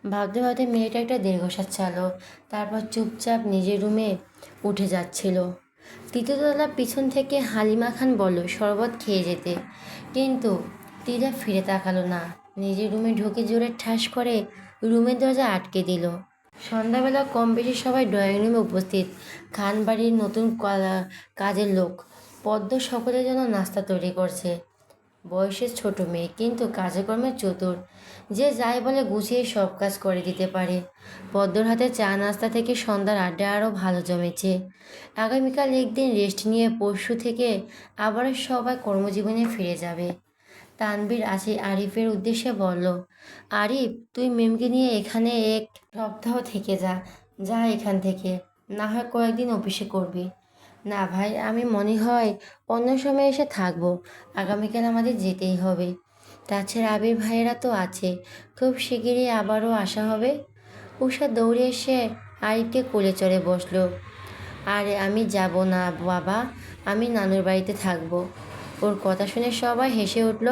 ভাবতে ভাবতে মেয়েটা একটা দীর্ঘশ্বাস ছাড়লো। তারপর চুপচাপ নিজের রুমে উঠে যাচ্ছিল। তৃতীয়তলা পিছন থেকে হালিমা খান বলল শরবত খেয়ে যেতে, কিন্তু তিদা ফিরে তাকালো না। নিজের রুমে ঢুকে জোরে ঠাস করে রুমের দরজা আটকে দিল। সন্ধ্যাবেলা কম বেশি সবাই ড্রয়িং রুমে উপস্থিত। খান বাড়ির নতুন কাজের লোক পদ্ম সকলের জন্য নাস্তা তৈরি করছে। বয়সের ছোট মেয়ে, কিন্তু কাজকর্মে চতুর। যে যাই বলে গুছিয়ে সব কাজ করে দিতে পারে। পদ্মর হাতে চা নাস্তা থেকে সন্ধ্যার আড্ডা আরও ভালো জমেছে। আগামীকাল একদিন রেস্ট নিয়ে পরশু থেকে আবার সবাই কর্মজীবনে ফিরে যাবে। তানভীর আরিফের উদ্দেশ্যে বলল, আরিফ তুই মিমকে নিয়ে এখানে এক সপ্তাহ থেকে যা। যা এখান থেকে, না হয় কয়েকদিন অফিসে করবি। না ভাই, আমি মনে হয় অন্য সময় এসে থাকবো। আগামীকাল আমাদের যেতেই হবে। তাছাড়া আবির ভাইয়েরা তো আছে, খুব শিগগিরই আবারও আসা হবে। উষা দৌড়ে এসে আরিফকে কোলে চড়ে বসলো। আরে আমি যাব না বাবা, আমি নানুর বাড়িতে থাকবো। ওর কথা শুনে সবাই হেসে উঠল।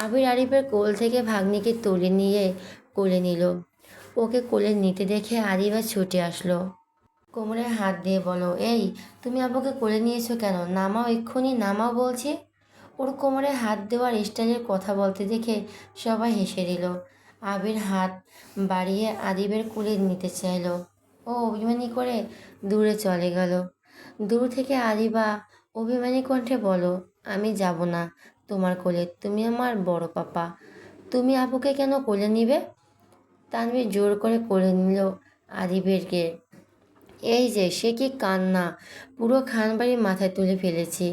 আবির আরিফের কোল থেকে ভাগ্নিকে তুলে নিয়ে কোলে নিল। ওকে কোলে নিতে দেখে আরিফা ছুটে আসলো। কোমরে হাত দিয়ে বলো, এই তুমি আব্বুকে কোলে নিয়েছো কেন? নামাও, এক্ষুনি নামাও বলছি। ওর কোমরে হাত দেওয়ার স্টাইলের কথা বলতে দেখে সবাই হেসে দিল। আবির হাত বাড়িয়ে আদিবের কোলে নিতে চাইল। ও অভিমানী করে দূরে চলে গেল। দূর থেকে আদিবা অভিমানী কণ্ঠে বলো, আমি যাব না তোমার কোলে, তুমি আমার বড় পাপা। তুমি আপুকে কেন কোলে নিবে? তানভীর জোর করে কোলে নিল আদিবেরকে। এই যে সে কি কান্না, পুরো খানবাড়ি মাথায় তুলে ফেলেছি।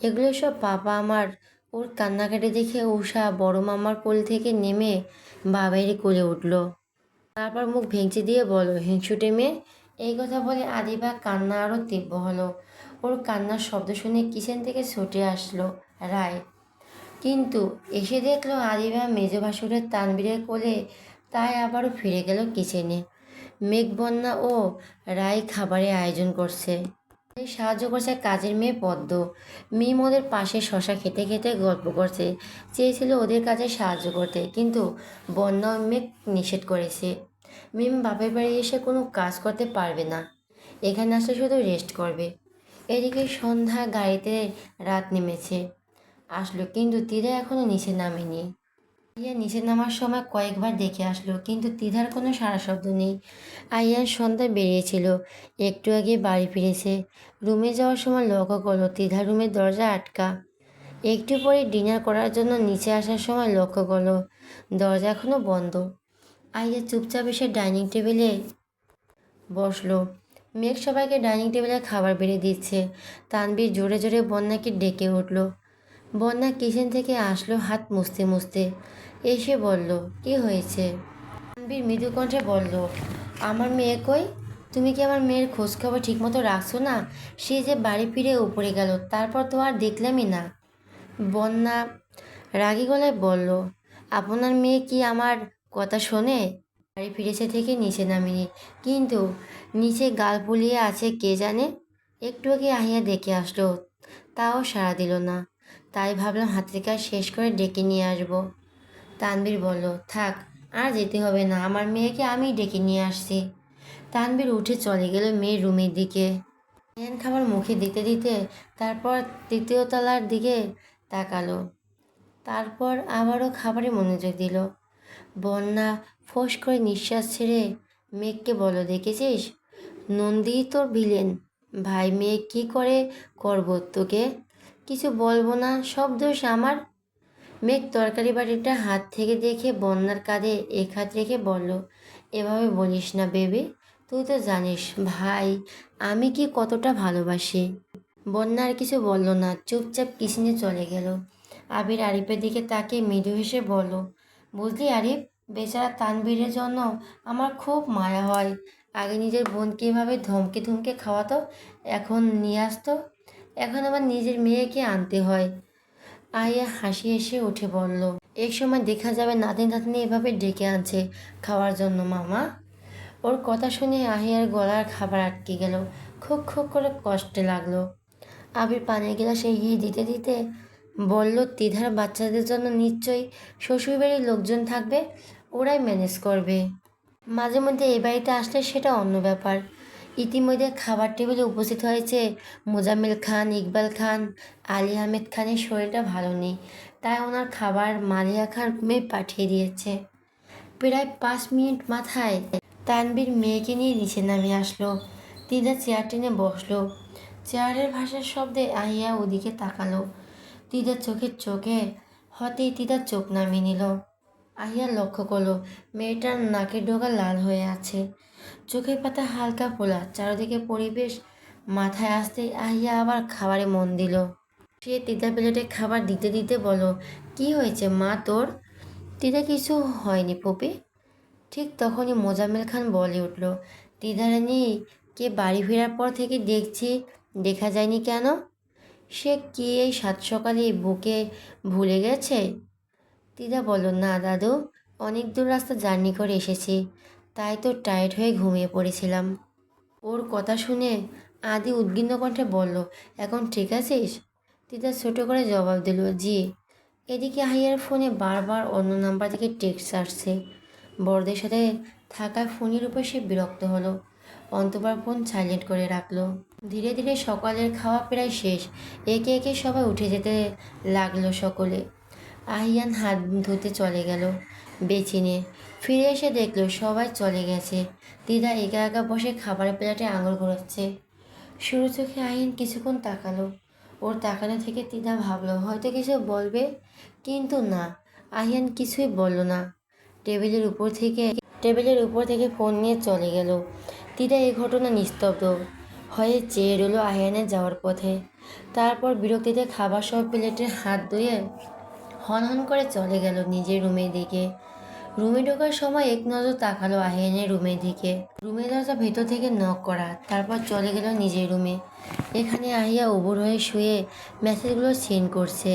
এগুলো সব পাপা আমার। ওর কান্নাকাটি দেখে উষা বড় মামার কোল থেকে নেমে বাবাইয়ের কোলে উঠল। তারপর মুখ ভেঙচি দিয়ে বলো, হিংসুটে মেয়ে। এই কথা বলে আদিবা কান্না আরও তীব্র হলো। ওর কান্নার শব্দ শুনে কিচেন থেকে ছুটে আসলো রায়। কিন্তু এসে দেখলো আদিবা মেজ ভাসুরের তানবীরের কোলে। তাই আবারও ফিরে গেল কিচেনে। মেঘবন্যা ও রায় খাবারের আয়োজন করছে। সাহায্য করছে কাজের মেয়ে পদ্ম। মিম ওদের পাশে শশা খেতে খেতে গল্প করছে। চেয়েছিল ওদের কাজে সাহায্য করতে, কিন্তু বন্যা ও মেঘ নিষেধ করেছে। মিম বাপের বাড়ি এসে কোনো কাজ করতে পারবে না, এখানে আসলে শুধু রেস্ট করবে। এদিকে সন্ধ্যা গাড়িতে রাত নেমেছে আসলো, কিন্তু তীরে এখনো নিচে নামেনি। আইয়া নিচে নামার সময় কয়েকবার দেখে আসলো, কিন্তু তিধার কোনো সাড়া শব্দ নেই। আইয়ার সন্ধ্যায় বেরিয়েছিল, একটু আগে বাড়ি ফিরেছে। রুমে যাওয়ার সময় লক্ষ্য করলো তিধার রুমের দরজা আটকা। একটু পরে ডিনার করার জন্য নিচে আসার সময় লক্ষ্য করলো দরজা এখনো বন্ধ। আইয়া চুপচাপ এসে ডাইনিং টেবিলে বসলো। মেঘ সবাইকে ডাইনিং টেবিলে খাবার বেড়ে দিচ্ছে। তানবীর জোরে জোরে বন্যাকে ডেকে উঠল। বন্যা কিচেন থেকে আসলো হাত মুছতে মুছতে। এসে বলল, কি হয়েছে? তানবীর মৃদু কণ্ঠে বলল, আমার মেয়ে কই? তুমি কি আমার মেয়ের খোঁজখবর ঠিকমতো রাখছো না? সে যে বাড়ি ফিরে উপরে গেল, তারপর তো আর দেখলামই না। বন্যা রাগী গলায় বলল, আপনার মেয়ে কি আমার কথা শোনে? বাড়ি ফিরেছে থেকে নিচে নামিনি, কিন্তু নিচে গাল ফুলিয়ে আছে কে জানে। একটু আগে আহিয়া দেখে আসলো, তাও সাড়া দিল না। তাই ভাবলাম হাতের কাজ শেষ করে ডেকে নিয়ে আসবো। তানবীর বলল, থাক, আর যেতে হবে না, আমার মেয়েকে আমি ডেকে নিয়ে আসছি। তানবীর উঠে চলে গেল মেয়ের রুমের দিকে। আয়ান খাবার মুখে দিতে দিতে তারপর তৃতীয় তলার দিকে তাকালো। তারপর আবারও খাবারে মনোযোগ দিল। বন্যা ফোঁস করে নিঃশ্বাস ছেড়ে মেঘকে বলো, দেখেছিস, নন্দী তোর ভিলেন। ভাই মেয়ে কি করে করব তোকে? কিছু বলবো না, সব দোষ আমার। মেঘ তরকারি বাটিটা হাত থেকে দেখে বন্যার কাঁধে এক হাত রেখে বলল, এভাবে বলিস না বেবি, তুই তো জানিস ভাই আমি কি কতটা ভালোবাসি। বন্যা আর কিছু বলল না, চুপচাপ কিচেনে চলে গেল। আবির আরিফের দিকে তাকিয়ে মৃদু হেসে বলল, বুঝলি আরিফ, বেচারা তানবীরের জন্য আমার খুব মায়া হয়। আগে নিজের বোনকে এভাবে ধমকে ধমকে খাওয়াতো, এখন নিয়ে আসতো, এখন আবার নিজের মেয়েকে আনতে হয়। আয়া হাসি এসে উঠে বলল, এক সময় দেখা যাবে নাতি নাতনি এভাবে ডেকে আনছে খাওয়ার জন্য মামা। ওর কথা শুনে আহিয়ার গলার খাবার আটকে গেল। খুব খুব করে কষ্টে লাগলো। আবির পানির গ্লাসে এগিয়ে দিতে দিতে বলল, তিধার বাচ্চাদের জন্য নিশ্চয়ই শ্বশুরবাড়ির লোকজন থাকবে, ওরাই ম্যানেজ করবে। মাঝে মধ্যে এই বাড়িতে আসলে সেটা অন্য ব্যাপার। ইতিমধ্যে খাবার টেবিলে উপস্থিত হয়েছে মোজাম্মেল খান, ইকবাল খান। আলী আহমেদ খানের শরীরটা ভালো নেই, তাই ওনার খাবার মালিয়া খান রুমে পাঠিয়ে দিয়েছে। প্রায় 5 মিনিট মাথায় তানবীর মেয়েকে নিয়ে নিচে নামে আসলো। তিদা চেয়ার টেনে বসলো। চেয়ারের ভাষার শব্দে আহিয়া ওদিকে তাকালো। তিদার চোখে হতেই তিদার চোখ নামিয়ে নিল। আহিয়া লক্ষ্য করলো মেয়েটার নাকের ডগা লাল হয়ে আছে, চোখের পাতা হালকা ফোলা, চারদিকে পরিবেশ। মাথায় আসতেই আহিয়া আবার খাবারে মন দিল। সে তিতার প্লেটে খাবার দিতে দিতে বলো, কি হয়েছে মা তোর? তিতা কিছু হয়নি পপি। ঠিক তখনই মোজাম্মেল খান বলে উঠল, তিদারানি কে বাড়ি ফেরার পর থেকে দেখছি, দেখা যায়নি কেন? সে কি এই সাত সকালে বুকে ভুলে গেছে? তিদা বলল, না দাদু, অনেক দূর রাস্তা জার্নি করে এসেছি, তাই তো টায়ার্ড হয়ে ঘুমিয়ে পড়েছিলাম। ওর কথা শুনে আদি উদ্বিগ্ন কণ্ঠে বলল, এখন ঠিক আছিস? তিদা ছোট করে জবাব দিল, জি। এদিকে আহিয়ার ফোনে বারবার অন্য নাম্বার থেকে টেক্সট আসছে। বড়দের সাথে থাকা ফোনের উপর সে বিরক্ত হলো। অন্তবার ফোন সাইলেন্ট করে রাখলো। ধীরে ধীরে সকালের খাওয়া প্রায় শেষ। একে একে সবাই উঠে যেতে লাগলো সকলে। আহিয়ান হাত ধুতে চলে গেল বেচিনে। ফিরে এসে দেখলো সবাই চলে গেছে। দিদা একা একা বসে খাবারের প্লেটে আঙুল ঘোরাচ্ছে। শুরু চোখে আহিয়ান কিছুক্ষণ তাকালো। ওর তাকানো থেকে তিদা ভাবলো হয়তো কিছু বলবে, কিন্তু না, আহিয়ান কিছুই বলল না। টেবিলের উপর থেকে ফোন নিয়ে চলে গেল। তিদা এই ঘটনা নিস্তব্ধ হয়ে চেয়ে রইল আহিয়ানের যাওয়ার পথে। তারপর বিরক্তিতে খাবার সব প্লেটে হাত ধুয়ে হনহন করে চলে গেল নিজের রুমের দিকে। রুমে ঢোকার সময় এক নজর তাকালো আহিয়ানের রুমের দিকে। রুমের দরজা ভেতর থেকে নক করা, তারপর চলে গেল নিজের রুমে। এখানে আহিয়া উবুর হয়ে শুয়ে মেসেজগুলো সেন্ড করছে।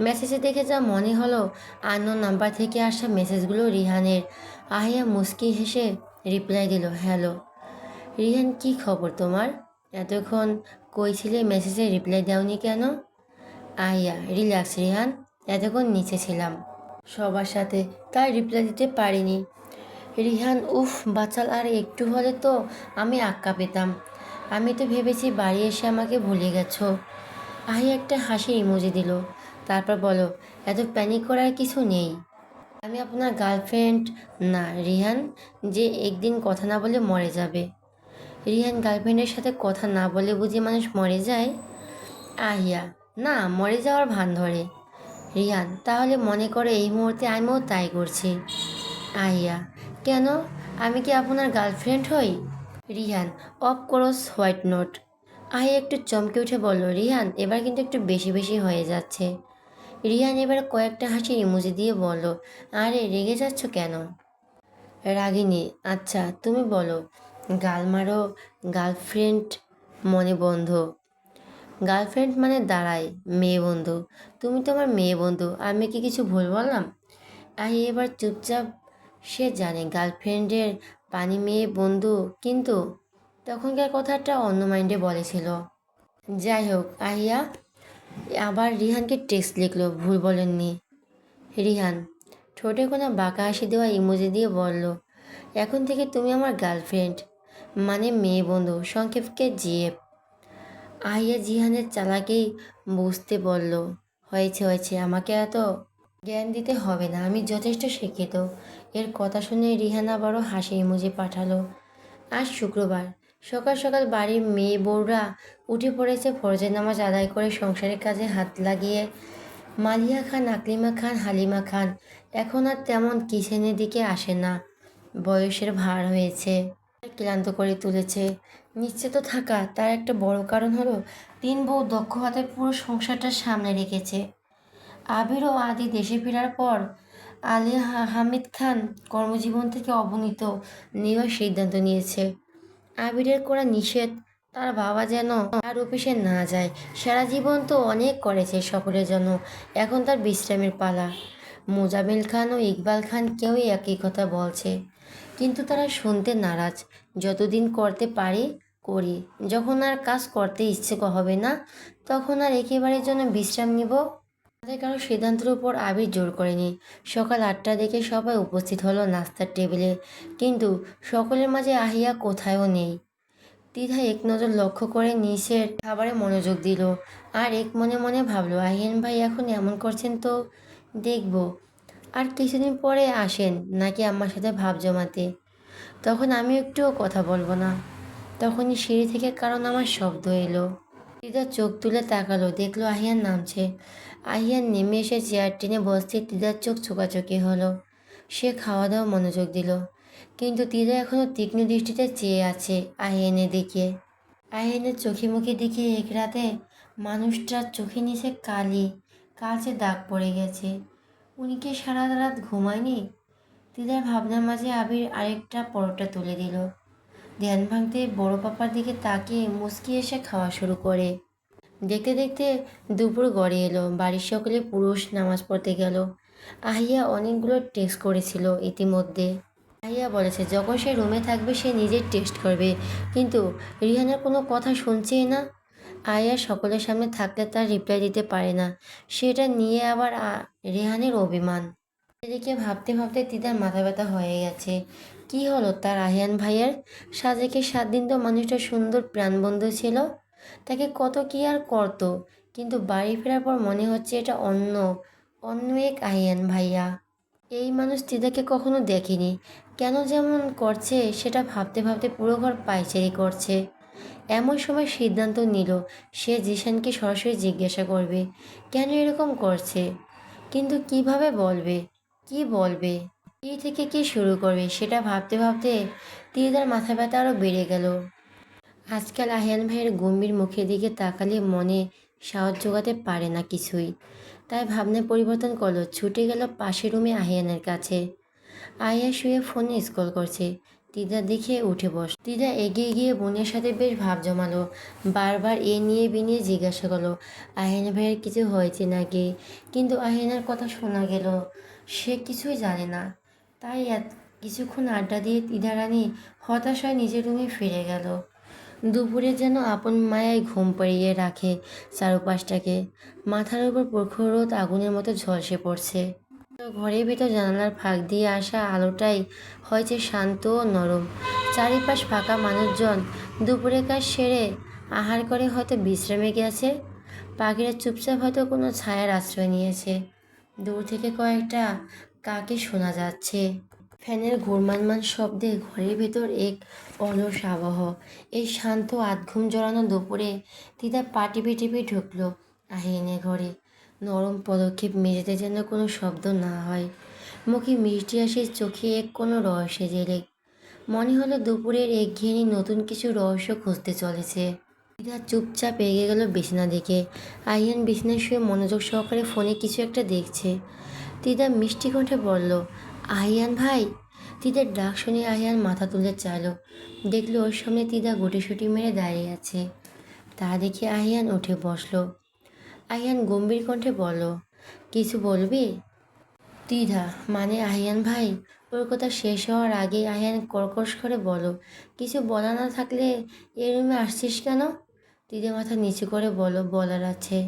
মেসেজে দেখে যা মনে হলো আননোন নাম্বার থেকে আসা মেসেজগুলো রিহানের। আহিয়া মুচকি হেসে রিপ্লাই দিল, হ্যালো রিহান, কি খবর তোমার? এতক্ষণ কই ছিলে, মেসেজে রিপ্লাই দাওনি কেন? আহিয়া, রিল্যাক্স রিহান, এতক্ষণ নিচে ছিলাম সবার সাথে, তাই রিপ্লাই দিতে পারিনি। রিহান, উফ বাচাল, আর একটু হলে তো আমি আক্কা পেতাম। আমি তো ভেবেছি বাড়ি এসে আমাকে ভুলে গেছো। আহিয়া একটা হাসি ইমোজি দিল। তারপর বলো, এত প্যানিক করার কিছু নেই। আমি আপনার গার্লফ্রেন্ড না রিহান, যে একদিন কথা না বলে মরে যাবে। রিহান, গার্লফ্রেন্ডের সাথে কথা না বলে বুঝি মানুষ মরে যায়? আহিয়া, না, মরে যাওয়ার ভান ধরে। রিহান, তাহলে মনে করে এই মুহূর্তে আমিও তাই করছি। আহিয়া, কেন? আমি কি আপনার গার্লফ্রেন্ড হই? Rihan, of course, white note. Ahiya একটু চমকে উঠে বলল, রিহান এবার কিন্তু একটু বেশি বেশি হয়ে যাচ্ছে। রিহান এবার কয়েকটা হাসির ইমোজি দিয়ে বলল, আরে রেগে যাচ্ছ কেন? রাগিনী, আচ্ছা তুমি বলো, গাল মারো, গার্লফ্রেন্ড মনে বন্ধ। গার্লফ্রেন্ড মানে দাঁড়ায় মেয়ে বন্ধু। তুমি তো আমার মেয়ে বন্ধু, আমি কি কিছু ভুল বললাম? আহি এবার চুপচাপ। সে জানে গার্লফ্রেন্ডের পানি মেয়ে বন্ধু, কিন্তু তখনকার কথাটা অন্য মাইন্ডে বলেছিল। যাই হোক, আহিয়া আবার রিহানকে টেক্সট লিখলো, ভুল বলেননি। রিহান ঠোঁটে কোনো বাঁকা হাসি দেওয়া ইমোজি দিয়ে বলল, এখন থেকে তুমি আমার গার্লফ্রেন্ড, মানে মেয়ে বন্ধু, সংক্ষেপকে জিএফ। আহিয়া জিহানের চালাকি বুঝতে বলল, হয়েছে হয়েছে, আমাকে এত জ্ঞান দিতে হবে না, আমি যথেষ্ট শিক্ষিত। এর কথা শুনে রিহান আবারও হাসি ইমোজি পাঠালো। আজ শুক্রবার সকাল সকাল বাড়ির মেয়ে বউরা উঠে পড়েছে ফরজের নামাজ আদায় করে সংসারের কাজে হাত লাগিয়ে। মালিয়া খান, আকলিমা খান, হালিমা খান এখন আর তেমন কিচেনের দিকে আসে না। বয়সের ভার হয়েছে, ক্লান্ত করে তুলেছে। নিশ্চিত থাকা তার একটা বড় কারণ হলো 3 বউ দক্ষ হাতে পুরো সংসারটা সামনে রেখেছে। আবির ও আদি দেশে ফেরার পর আলী হামিদ খান কর্মজীবন থেকে অবনীত নেওয়ার সিদ্ধান্ত নিয়েছে। আবিরের করা নিষেধ, তার বাবা যেন আর অফিসে না যায়। সারা জীবন তো অনেক করেছে সকলের জন্য, এখন তার বিশ্রামের পালা। মোজামিল খান ও ইকবাল খান কেউই একই কথা বলছে, কিন্তু তারা শুনতে নারাজ। যতদিন করতে পারি করি, যখন আর কাজ করতে ইচ্ছে হবে না, তখন আর একেবারের জন্য বিশ্রাম নিব। তাদের কারো সিদ্ধান্তের উপর আবির জোর করেনি। সকাল 8টা দিকে সবাই উপস্থিত হলো নাস্তার টেবিলে, কিন্তু সকলের মাঝে আহিয়া কোথায়ও নেই। দ্বিধা এক নজর লক্ষ্য করে নিচের খাবারে মনোযোগ দিল, আর এক মনে মনে ভাবলো আহিয়ান ভাই এখন এমন করছেন তো দেখব আর কিছুদিন পরে আসেন নাকি আমার সাথে ভাব জমাতে, তখন আমি একটুও কথা বলবো না। তখনই সিঁড়ি থেকে কারণ আমার শব্দ এলো। তিদা চোখ তুলে তাকালো, দেখলো আহিয়ান নামছে। আহিয়ান নেমে এসে চেয়ার টেনে বসতে তিদার চোখ চোকাচোকি হলো। সে খাওয়া দাওয়া মনোযোগ দিল, কিন্তু তিদা এখনো তীক্ষ্ণ দৃষ্টিতে চেয়ে আছে আহিয়ানের দিকে। আহিয়ানের চোখে মুখে দিকে এক রাতে মানুষটার চোখে নিচে কালচে দাগ পড়ে গেছে। উনি কি সারা রাত ঘুমায়নি? তিদার ভাবনার মাঝে আবির আরেকটা পরোটা তুলে দিল। ধ্যান ভাঙতে বড় পাপার দিকে তাকিয়ে মুচকি এসে খাওয়া শুরু করে। দেখতে দেখতে দুপুর গড়ে এলো। বাড়ির সকলে পুরুষ নামাজ পড়তে গেল। আহিয়া অনেকগুলো টেস্ট করেছিল ইতিমধ্যে। আহিয়া বলেছে যখন সে রুমে থাকবে সে নিজের টেস্ট করবে, কিন্তু রিহানের কোনো কথা শুনছেই না। আহিয়া সকলের সামনে থাকলে তার রিপ্লাই দিতে পারে না, সেটা নিয়ে আবার রেহানের অভিমান। এদিকে ভাবতে ভাবতে তিতার মাথা ব্যথা হয়ে গেছে। কি হলো তার আহিয়ান ভাইয়ের? সাজেকে 7 দিন তো মানুষটা সুন্দর প্রাণবন্ধু ছিল, তাকে কত কি আর করতো, কিন্তু বাড়ি ফেরার পর মনে হচ্ছে এটা অন্য এক আহিয়ান ভাইয়া। এই মানুষ তিতাকে কখনো দেখেনি, কেন যেমন করছে সেটা ভাবতে ভাবতে পুরো ঘর পায়চারি করছে। এমন সময় সিদ্ধান্ত নিল সে জিশানকে সরাসরি জিজ্ঞাসা করবে কেন এরকম করছে, কিন্তু কিভাবে বলবে, কি বলবে, কি থেকে কি শুরু করবে সেটা ভাবতে ভাবতে তিদার মাথা ব্যথা আরও বেড়ে গেল। আজকাল আহিয়ান ভাইয়ের গম্ভীর মুখের দিকে তাকালে মনে সাহস জোগাতে পারে না কিছুই। তাই ভাবনা পরিবর্তন করলো, ছুটে গেল পাশের রুমে আহিয়ানের কাছে। আহিয়া শুয়ে ফোনে স্ক্রল করছে। তিদা দেখে উঠে তিদা এগিয়ে গিয়ে বোনের সাথে বেশ ভাব জমালো। বারবার এ নিয়ে বিনিয়ে জিজ্ঞাসা করলো আহিয়ান ভাইয়ের কিছু হয়েছে নাকি, কিন্তু আহিয়ানের কথা শোনা গেল সে কিছুই জানে না। তাই কিছুক্ষণ আড্ডা দিয়ে তিদা রানী হতাশ হয়ে নিজের রুমে ফিরে গেল। দুপুরে যেন আপন মায়ায় ঘুম পাড়িয়ে রাখে চারপাশটাকে। মাথার উপর প্রখর রোদ আগুনের মতো ঝলসে পড়ছে। ঘরের ভিতর জানালার ফাঁক দিয়ে আসা আলোটাই হয়েছে শান্ত ও নরম। চারিপাশ ফাঁকা, মানুষজন দুপুরে কাজ সেরে আহার করে হয়তো বিশ্রামে গেছে। পাখিরা চুপচাপ হয়তো কোনো ছায়ার আশ্রয় নিয়েছে। দূর থেকে কয়েকটা কাকে শোনা যাচ্ছে। ফ্যানের ঘূর্ণায়মান শব্দে ঘরের ভেতর এক অলস আবহ। এই শান্ত আধঘুম জড়ানো দুপুরে তিতা পা টিপে টিপে ঢুকলো আহিনের ঘরে। নরম পদক্ষেপ, মেঝেতে যেন কোনো শব্দ না হয়। মুখে মিষ্টি আসে, চোখে এক কোনো রহস্য জেলে। মনে হলো দুপুরের একঘেয়েমি নতুন কিছু রহস্য খুঁজতে চলেছে। তিতা চুপচাপ এগিয়ে গেল বিছানা দিকে। আহিয়ান বিছানায় শুয়ে মনোযোগ সহকারে ফোনে কিছু একটা দেখছে। তিতা মিষ্টি কণ্ঠে বলল, আহিয়ান ভাই। তিদার ডাক শুনে আহিয়ান মাথা তুলে চাইল। দেখলো ওর সামনে তিদা গুটিসুটি মেরে দাঁড়িয়ে আছে। তা দেখে আহিয়ান উঠে বসলো। আহিয়ান গম্ভীর কণ্ঠে বলল, কিছু বলবি? দ্বিধা মানে আহিয়ান ভাই। ওর কথা শেষ হওয়ার আগেই আহিয়ান কর্কশ করে বলো, কিছু বলা না থাকলে এ রুমে আসছিস কেন? দ্বিধা মাথা নিচু করে বলো, বলার আছে।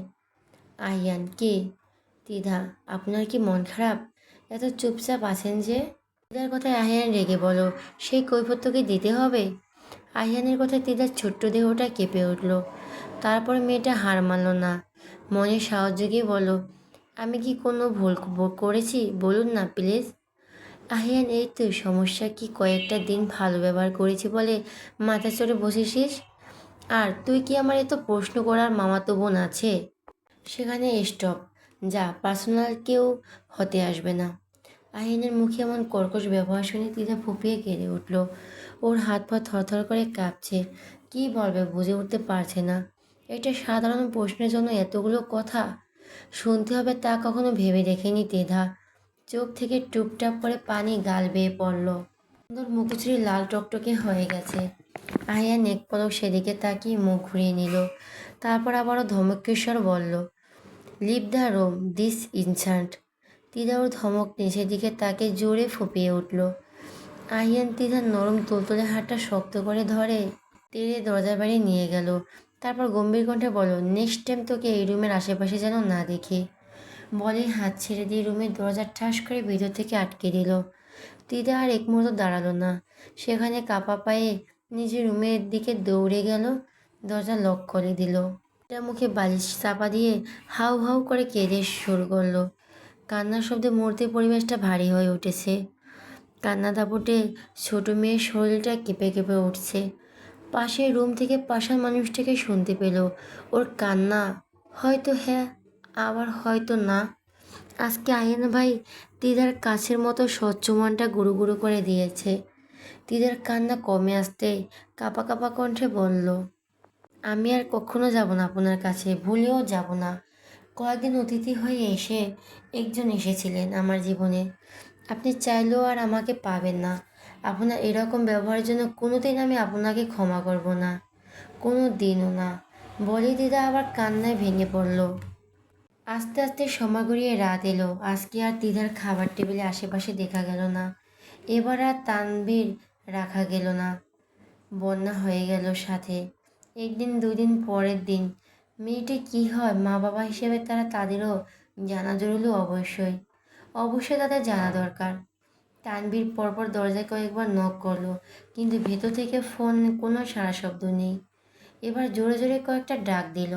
আহিয়ান, কে? দ্বিধা, আপনার কি মন খারাপ? এত চুপচাপ আছেন যে? দিদার কথায় আহিয়ান রেগে বলো, সেই কৈফিয়ত তোকে দিতে হবে? আহিয়ানের কথায় দিদার ছোট্ট দেহটা কেঁপে উঠল। তারপর মেয়েটা হার মানল না। মনে সাহস জুগিয়ে বলো, আমি কি কোনো ভুল করেছি বলুন না প্লিজ। আহিয়ান, এই তো সমস্যা কি, কয়েকটা দিন ভালো ব্যবহার করেছি বলে মাথা চড়ে বসেছিস? আর তুই কি আমার এত প্রশ্ন করার মামাতো বোন আছে? সেখানে স্টপ, যা, পার্সোনাল কেউ হতে আসবে না। আহিনের মুখে এমন কর্কশ ব্যবহার শুনে তিধা ফুপিয়ে কেঁদে উঠল। ওর হাত পা থরথর করে কাঁপছে। কি বলবে বুঝে উঠতে পারছে না। একটা সাধারণ প্রশ্নের জন্য এতগুলো কথা শুনতে হবে তা কখনো ভেবে দেখেনি তেধা। চোখ থেকে টুপটাপ করে পানি গাল বেয়ে পড়ল। সুন্দর মুখশ্রী লাল টকটকে হয়ে গেছে। আহিয়ান এক পলক সেদিকে তাকিয়ে মুখ ঘুরিয়ে নিল। তারপর আবারও ধমকেশ্বর বলল, লিভ দ্য রুম দিস ইনসান্ট। তিদা ওর ধমক নিচের দিকে তাকে জোরে ফুপিয়ে উঠল। আহিয়ান তিদার নরম তুলতুলে হাতটা শক্ত করে ধরে টেনে দরজার বাইরে নিয়ে গেল। তারপর গম্ভীর কণ্ঠে বলল, নেক্সট টাইম তোকে এই রুমের আশেপাশে যেন না দেখি। বলে হাত ছেড়ে দিয়ে রুমের দরজা ঠাস করে ভিতর থেকে আটকে দিল। তিদা আর এক মুহূর্ত দাঁড়ালো না, সেখানে কাপা পায়ে নিজের রুমের দিকে দৌড়ে গেল, দরজা লক করে দিল। তিদার মুখে বালিশ চাপা দিয়ে হাউ হাউ করে কেঁদে শুরু করলো। কান্নার শব্দে মুহূর্তে পরিবেশটা ভারী হয়ে উঠেছে। কান্না দাপটে ছোট মেয়ের শরীরটা কেঁপে কেঁপে উঠছে। পাশের রুম থেকে পাশার মানুষটাকে শুনতে পেল ওর কান্না। হয়তো হ্যাঁ, আবার হয়তো না। আজকে আয়ান ভাই তিদার কাছের মতো স্বচ্ছ মনটা গুরু গুরু করে দিয়েছে। তিদার কান্না কমে আসতে কাঁপা কাঁপা কণ্ঠে বলল, আমি আর কখনো যাব না আপনার কাছে, ভুলেও যাব না। কয়েকদিন অতিথি হয়ে এসে একজন এসেছিলেন আমার জীবনে। আপনি চাইলেও আর আমাকে পাবেন না। আপনার এরকম ব্যবহারের জন্য কোনোদিন আমি আপনাকে ক্ষমা করব না, কোনো দিনও না। বলি দিদা আবার কান্নায় ভেঙে পড়ল। আস্তে আস্তে সময় গড়িয়ে রাত এলো। আজকে আর দিদার খাবার টেবিলে আশেপাশে দেখা গেল না। এবার আর তানবীর রাখা গেল না, বন্যা হয়ে গেল সাথে। একদিন দুদিন পরের দিন মেয়েটি কী হয়, মা বাবা হিসেবে তাদেরও জানা জরুরি। অবশ্যই অবশ্যই তাদের জানা দরকার। তানবীর পরপর দরজায় কয়েকবার নক করলো, কিন্তু ভেতর থেকে ফোন কোনো সাড়া শব্দ নেই। এবার জোরে জোরে কয়েকটা ডাক দিল।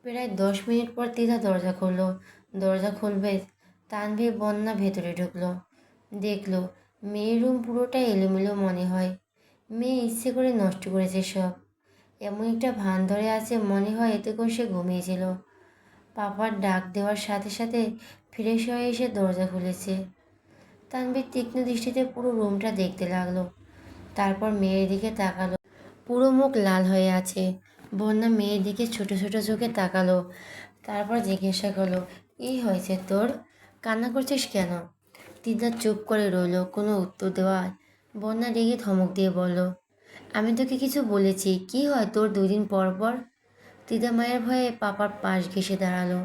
প্রায় 10 মিনিট পর তিধা দরজা খুললো। দরজা খুলবে তানভীর বন্যা ভেতরে ঢুকলো। দেখলো মেয়ের রুম পুরোটা এলোমেলো মনে হয়। মেয়ে ইচ্ছে করে নষ্ট করেছে সব। এমন একটা ভান ধরে আছে মনে হয় এতক্ষণ সে ঘুমিয়েছিল। পাপার ডাক দেওয়ার সাথে সাথে ফ্রেশ হয়ে এসে দরজা খুলেছে। তানভীর তীক্ষ্ণ দৃষ্টিতে পুরো রুমটা দেখতে লাগলো, তারপর মেয়ের দিকে তাকালো। পুরো মুখ লাল হয়ে আছে। বন্যা মেয়ের দিকে ছোট ছোট চোখে তাকালো, তারপর জিজ্ঞাসা করলো, কি হয়েছে তোর, কান্না করছিস কেন? তিদা চুপ করে রইলো, কোনো উত্তর দেওয়ায় বন্যা রেগে ধমক দিয়ে বলল, আমি তোকে কিছু বলেছি? কি হয় তোর 2 দিন পর পর? তিদা মায়ের ভয়ে পাপার পাশ ঘেঁষে দাঁড়ালো।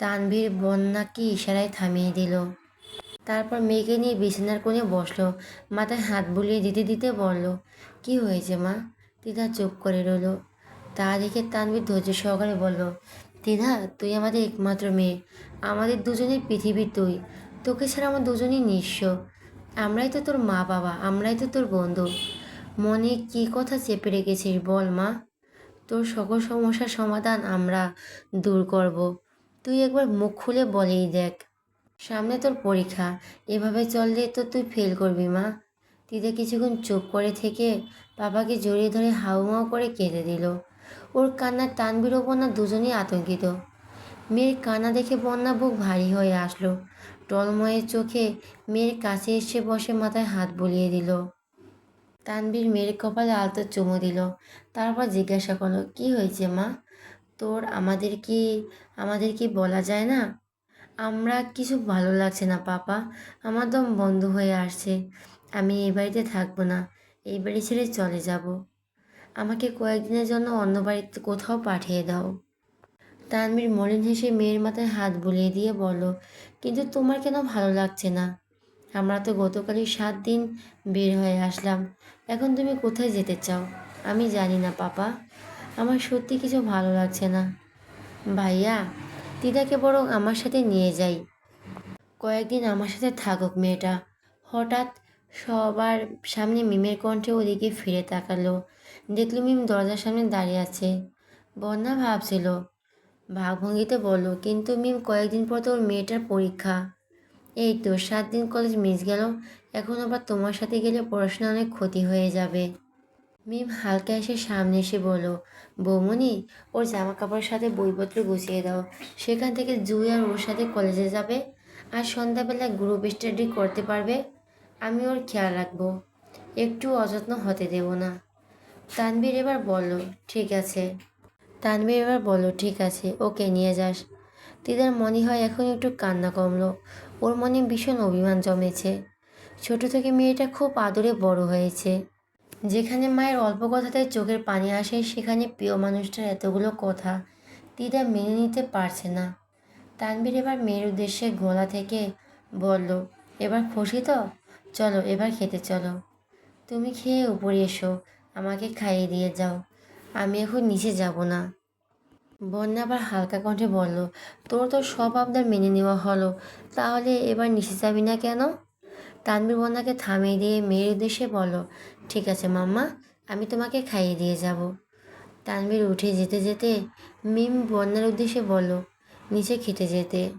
তানভীর বন্যাকে ইশারায় থামিয়ে দিল। তারপর মেয়েকে নিয়ে বিছানার কোণে বসলো, মাথায় হাত বুলিয়ে দিতে দিতে বলল, কি হয়েছে মা? তিধা চুপ করে রইল। তা দেখে তানভীর ধৈর্য সহকারে বলল, তিধা তুই আমাদের একমাত্র মেয়ে, আমাদের দুজনের পৃথিবী তুই। তোকে ছাড়া আমার দুজনই নিঃস্ব। আমরাই তো তোর মা বাবা, আমরাই তো তোর বন্ধু। মনে কী কথা চেপে রেখেছিস বল মা? তোর সকল সমস্যার সমাধান আমরা দূর করব। তুই একবার মুখ খুলে বলেই দেখ। সামনে তোর পরীক্ষা, এভাবে চললে তো তুই ফেল করবি মা। তিদা কিছুক্ষণ চুপ করে থেকে বাবাকে জড়িয়ে ধরে হাউমাউ করে কেঁদে দিল। ওর কান্নার তানভীর ও বন্যা দুজনেই আতঙ্কিত। মেয়ের কান্না দেখে বন্যা বুক ভারী হয়ে আসলো। টলময়ের চোখে মেয়ের কাছে এসে বসে মাথায় হাত বুলিয়ে দিল। তানভীর মেয়ের কপালে আলতো চুমু দিল, তারপর জিজ্ঞাসা করলো, কি হয়েছে মা তোর? আমাদের কি বলা যায় না? আমরা কিছু ভালো লাগছে না পাপা, আমার দম বন্ধ হয়ে আসছে। আমি এই বাড়িতে থাকবো না, এই বাড়ি ছেড়ে চলে যাব। আমাকে কয়েকদিনের জন্য অন্য বাড়িতে কোথাও পাঠিয়ে দাও। তানভীর মলিন হেসে মেয়ের মাথায় হাত বুলিয়ে দিয়ে বলল, কিন্তু তোমার কেন ভালো লাগছে না? আমরা তো গতকালই 7 দিন বের হয়ে আসলাম, এখন তুমি কোথায় যেতে চাও? আমি জানি না পাপা, আমার সত্যি কিছু ভালো লাগছে না। ভাইয়া, দিদাকে বরং আমার সাথে নিয়ে যাই, কয়েকদিন আমার সাথে থাকুক মেয়েটা। হঠাৎ সবার সামনে মিমের কণ্ঠে ওদিকে ফিরে তাকালো। দেখলো মিম দরজার সামনে দাঁড়িয়ে আছে। বন্যা ভাবছিল, ভাবভঙ্গিতে বলল, কিন্তু মিম কয়েকদিন পর তো ওর মেয়েটার পরীক্ষা। এই তো 7 দিন কলেজ মিস গেল, এখন আবার তোমার সাথে গেলে পড়াশোনা অনেক ক্ষতি হয়ে যাবে। মিম হালকা এসে সামনে এসে বলল, বৌমনি ওর জামা কাপড়ের সাথে বইপত্র গুছিয়ে দাও, সেখান থেকে জুই আর ওর সাথে কলেজে যাবে, আর সন্ধ্যাবেলায় গ্রুপ স্টাডি করতে পারবে। আমি ওর খেয়াল রাখবো, একটু অযত্ন হতে দেব না। তানভীর এবার বলল, ঠিক আছে। ঠিক আছে, ওকে নিয়ে যাস। দিদার মনে হয় এখন একটু কান্না কমলো। ওর মনে ভীষণ অভিমান জমেছে। ছোট থেকে মেয়েটা খুব আদরে বড় হয়েছে। যেখানে মায়ের অল্প কথাতে চোখের পানি আসে, সেখানে প্রিয় মানুষটার এতগুলো কথা দিদা মেনে নিতে পারছে না। তানভীর এবার মেয়ের উদ্দেশ্যে গলা থেকে বলল, এবার খুশি তো? চলো এবার খেতে চলো। তুমি খেয়ে উপরে এসো, আমাকে খাইয়ে দিয়ে যাও, আমি এখন নিচে যাব না। বন্যা আবার হালকা কণ্ঠে বলল, তোর তো সব আবদার মেনে নেওয়া হলো, তাহলে এবার নিচে যাবি না কেন? তানভীর বন্যাকে থামিয়ে দিয়ে মেয়ের উদ্দেশ্যে বলল, ঠিক আছে মাম্মা, আমি তোমাকে খাইয়ে দিয়ে যাব। তানভীর উঠে যেতে যেতে মিম বন্যার উদ্দেশ্যে বলল, নিচে খেতে যেতে।